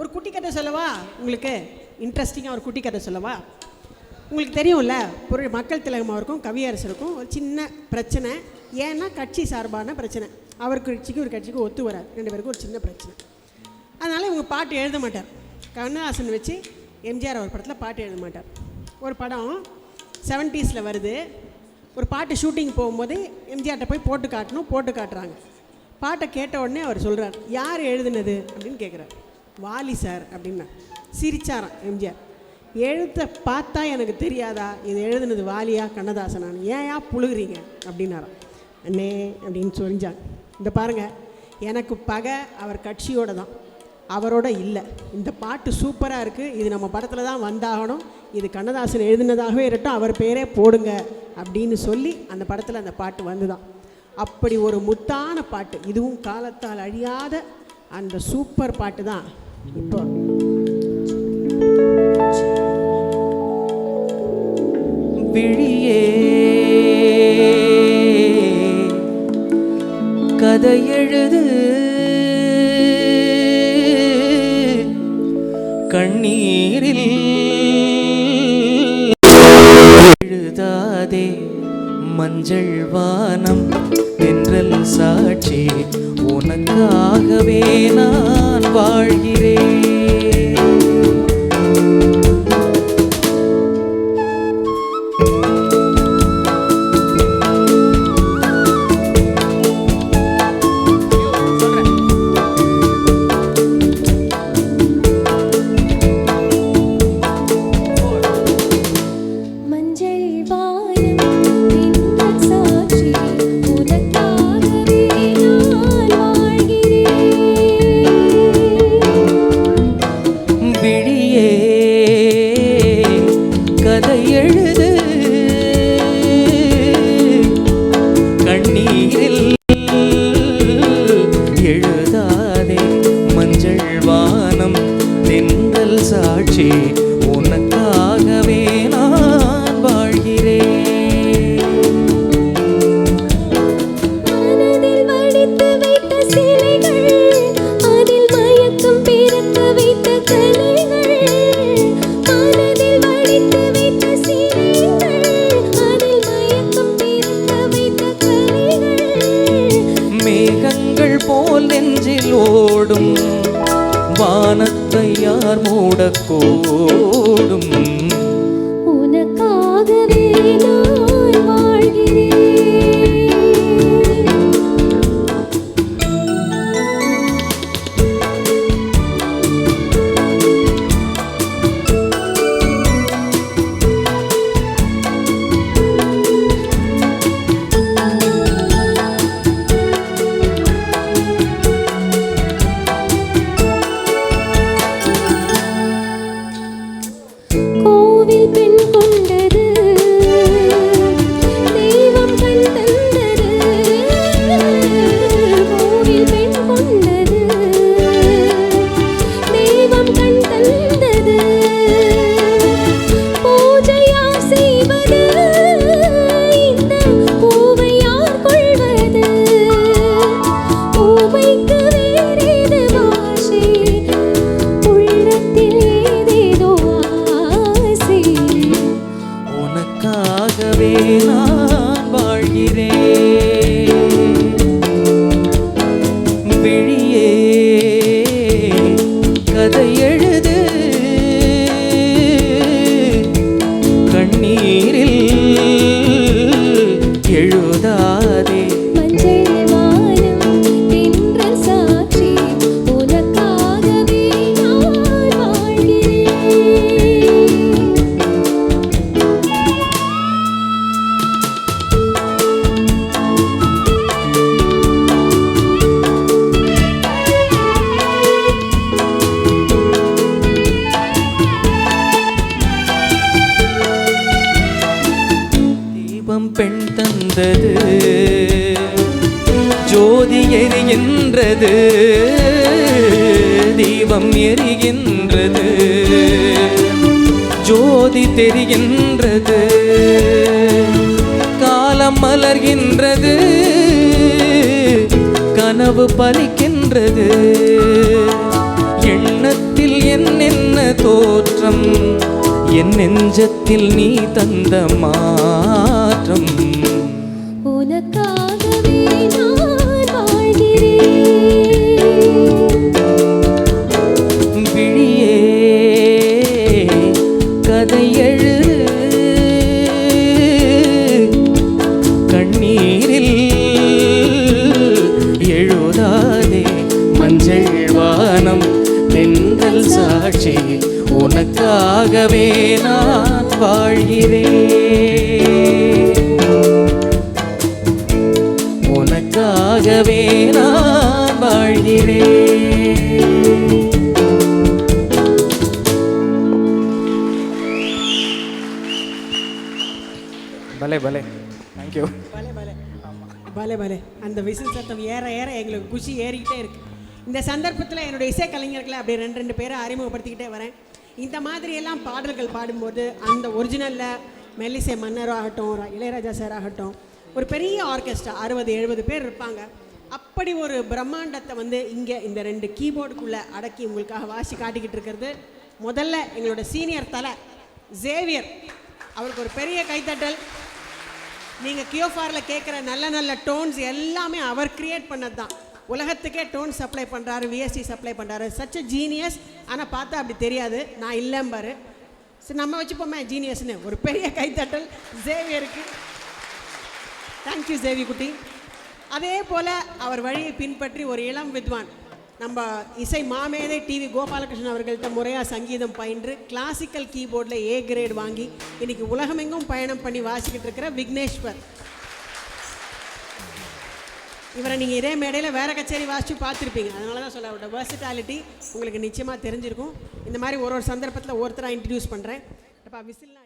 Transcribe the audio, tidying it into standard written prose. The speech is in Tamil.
ஒரு குட்டி கதை சொல்லவா? உங்களுக்கு இன்ட்ரெஸ்டிங்காக ஒரு குட்டி கதை சொல்லவா? உங்களுக்கு தெரியும்ல, ஒரு மக்கள் திலகம் அவருக்கும் கவியரசருக்கும் ஒரு சின்ன பிரச்சனை. ஏன்னா கட்சி சார்பான பிரச்சனை. அவர் கட்சிக்கு ஒரு கட்சிக்கு ஒத்து வராது, ரெண்டு பேருக்கும் ஒரு சின்ன பிரச்சனை. அதனால் இவங்க பாட்டு எழுத மாட்டார். கண்ணதாசன் வச்சு எம்ஜிஆர் அவர் படத்தில் பாட்டு எழுத மாட்டார். ஒரு படம் 70s வருது. ஒரு பாட்டு ஷூட்டிங் போகும்போது எம்ஜிஆர்கிட்ட போய் போட்டு காட்டுறாங்க. பாட்டை கேட்ட உடனே அவர் சொல்கிறார், யார் எழுதுனது அப்படின்னு கேட்குறார். வாலி சார் அப்படின்னா. சிரிச்சாராம் எம்ஜிஆர். எழுத்தை பார்த்தா எனக்கு தெரியாதா இது எழுதுனது வாலியா கண்ணதாசனான்னு, ஏன் புழுகிறீங்க அப்படின்னாராம். அண்ணே அப்படின்னு சொல்லிஞ்சாங்க. இந்த பாருங்கள், எனக்கு பகை அவர் கட்சியோடு தான், அவரோட இல்லை. இந்த பாட்டு சூப்பராக இருக்குது, இது நம்ம படத்தில் தான் வந்தாகணும், இது கண்ணதாசன் எழுதினதாகவே இருக்கட்டும், அவர் பேரே போடுங்க அப்படின்னு சொல்லி அந்த படத்தில் அந்த பாட்டு வந்து தான். அப்படி ஒரு முத்தான பாட்டு, இதுவும் காலத்தால் அழியாத அந்த சூப்பர் பாட்டு தான். இப்போ விழியே கதை எழுது, கண்ணீரில் எழுதாதே, மஞ்சள் வானம் தென்றல் சாட்சி, உனக்காகவே நான் வாழ்கிறேன். சாட்சி, உனக்காகவே நான் வாழ்கிறேன். மனதில் வடித்து வைத்த சிலைகள், அதில் மயக்கம் பிறக்க வைத்த கலைகள். மனதில் வடித்து வைத்த சிலைகள், அதில் மயக்கம் பிறக்க வைத்த கலைகள். மேகங்கள் போல் நெஞ்சில் ஓடும் வானத்தை யார் மூடக்கூடும், உனக்காகவே நான் வாழ்கிறேன். நான் வாழ்கிறேன். விழியே கதை எழுது, கண்ணீரில் எழுதாதே, மஞ்சள் வானம் தென்றல் சாட்சி, உனக்காகவே நான் வாழ்கிறேன். பெண் தந்தது ஜோதி எரிகின்றது, தீபம் எரிகின்றது, ஜோதி தெரிகின்றது, காலம் மலர்கின்றது, கனவு பலிக்கின்றது, என்னென்ன தோற்றம் என் நெஞ்சத்தில் நீ தந்த மாற்றம் உனக்காகவே நான் வாழ்கிறேன். விழியே கதை எழுது கண்ணீரில் எழுதாதே மஞ்சள் வானம் தென்றல் சாட்சி உனக்காகவே நான் வாழ்கிறேன் உனக்காகவே நான் வாழ்கிறேன். பலே பலே தேங்க்யூ. பலே பலே பலே பலே. அந்த விசில் சத்தம் ஏற ஏற எங்களுக்கு குஷி ஏறிக்கிட்டே இருக்கு. இந்த சந்தர்ப்பத்தில் என்னுடைய இசை கலைஞர்களை அப்படியே ரெண்டு பேரை அறிமுகப்படுத்திக்கிட்டே வரேன். இந்த மாதிரி எல்லாம் பாடல்கள் பாடும்போது அந்த ஒரிஜினலில் மெல்லிசை மன்னரோ ஆகட்டும், இளையராஜா சார் ஆகட்டும், ஒரு பெரிய ஆர்கெஸ்ட்ரா 60-70 பேர் இருப்பாங்க. அப்படி ஒரு பிரம்மாண்டத்தை வந்து இங்கே இந்த 2 கீபோர்டுக்குள்ளே அடக்கி உங்களுக்காக வாசி காட்டிக்கிட்டு இருக்கிறது முதல்ல எங்களோட சீனியர் தலை ஜேவியர். அவருக்கு ஒரு பெரிய கைத்தட்டல். நீங்கள் கியோஃபாரில் கேட்குற நல்ல நல்ல டோன்ஸ் எல்லாமே அவர் கிரியேட் பண்ணது தான். உலகத்துக்கே டோன் சப்ளை பண்ணுறாரு, விஎஸ்சி சப்ளை பண்ணுறாரு. Such a genius. ஆனால் பார்த்தா அப்படி தெரியாது, நான் இல்லைம்பாரு. சரி, நம்ம வச்சுப்போமே ஜீனியஸ்னு. ஒரு பெரிய கைத்தட்டல் ஜேவியருக்கு. தேங்க்யூ ஜேவி குட்டி. அதே போல் அவர் வழியை பின்பற்றி ஒரு இளம் வித்வான், நம்ம இசை மாமேதை டிவி கோபாலகிருஷ்ணன் அவர்கள்ட்ட முறையாக சங்கீதம் பயின்று கிளாசிக்கல் கீபோர்டில் A கிரேட் வாங்கி இன்றைக்கி உலகமெங்கும் பயணம் பண்ணி வாசிக்கிட்டு இருக்கிற விக்னேஸ்வர். இவரை நீங்கள் இதே மேடையில் வேறு கச்சேரி வாசித்து பார்த்துருப்பீங்க. அதனால தான் சொல்ல அவரோட வெர்சிட்டாலிட்டி உங்களுக்கு நிச்சயமாக தெரிஞ்சிருக்கும். இந்த மாதிரி ஒரு சந்தர்ப்பத்தில் ஒருத்தராக இன்ட்ரடியூஸ் பண்ணுறேன். அப்போ விசில்